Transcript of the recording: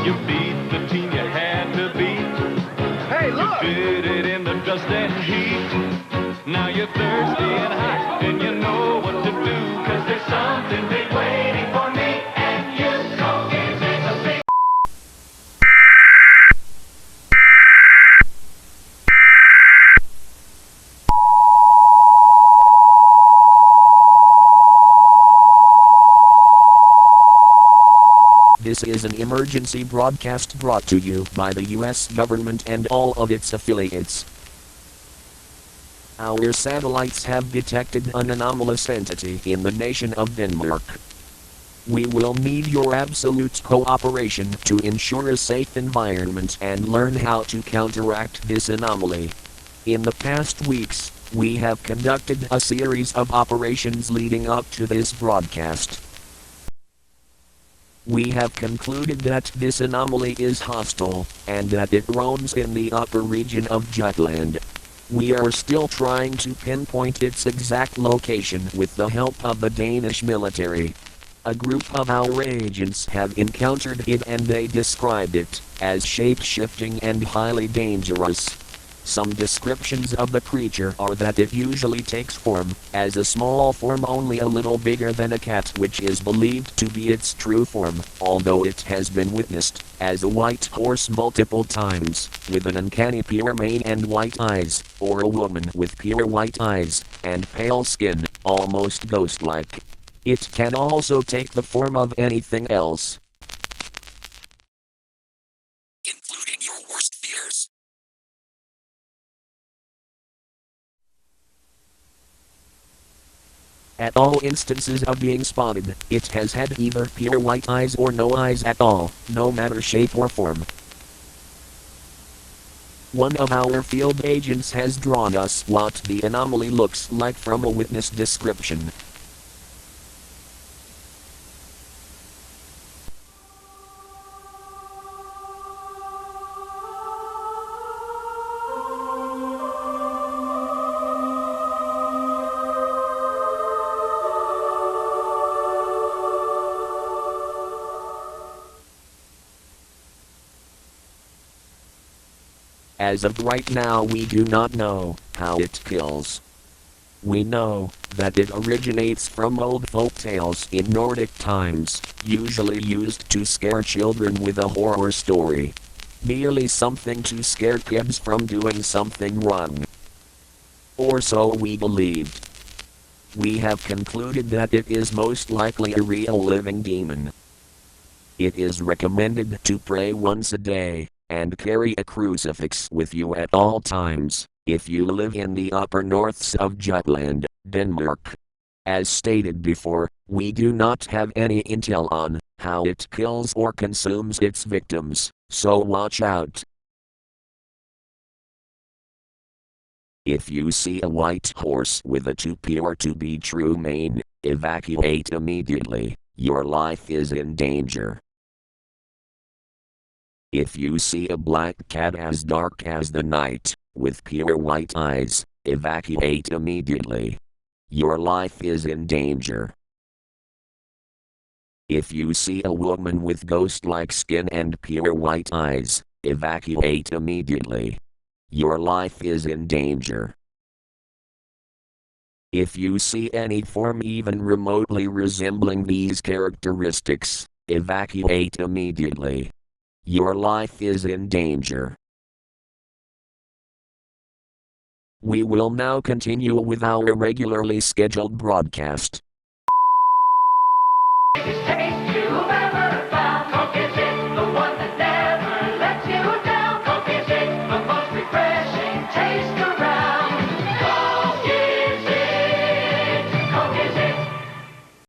You beat the team you had to beat. Hey, look! You did it in the dust and heat. Now you're thirsty and hot, and you know what to do. 'Cause there's something big waiting for me, and you know it's a big. This is an emergency broadcast brought to you by the U.S. government and all of its affiliates. Our satellites have detected an anomalous entity in the nation of Denmark. We will need your absolute cooperation to ensure a safe environment and learn how to counteract this anomaly. In the past weeks, we have conducted a series of operations leading up to this broadcast. We have concluded that this anomaly is hostile, and that it roams in the upper region of Jutland. We are still trying to pinpoint its exact location with the help of the Danish military. A group of our agents have encountered it and they described it as shape-shifting and highly dangerous. Some descriptions of the creature are that it usually takes form as a small form only a little bigger than a cat, which is believed to be its true form, although it has been witnessed as a white horse multiple times, with an uncanny pure mane and white eyes, or a woman with pure white eyes and pale skin, almost ghost-like. It can also take the form of anything else, including your worst fears. At all instances of being spotted, it has had either pure white eyes or no eyes at all, no matter shape or form. One of our field agents has drawn us what the anomaly looks like from a witness description. As of right now, we do not know how it kills. We know that it originates from old folk tales in Nordic times, usually used to scare children with a horror story. Merely something to scare kids from doing something wrong. Or so we believed. We have concluded that it is most likely a real living demon. It is recommended to pray once a day and carry a crucifix with you at all times, if you live in the upper norths of Jutland, Denmark. As stated before, we do not have any intel on how it kills or consumes its victims, so watch out. If you see a white horse with a too pure to be true mane, evacuate immediately, your life is in danger. If you see a black cat as dark as the night, with pure white eyes, evacuate immediately. Your life is in danger. If you see a woman with ghost-like skin and pure white eyes, evacuate immediately. Your life is in danger. If you see any form even remotely resembling these characteristics, evacuate immediately. Your life is in danger. We will now continue with our regularly scheduled broadcast.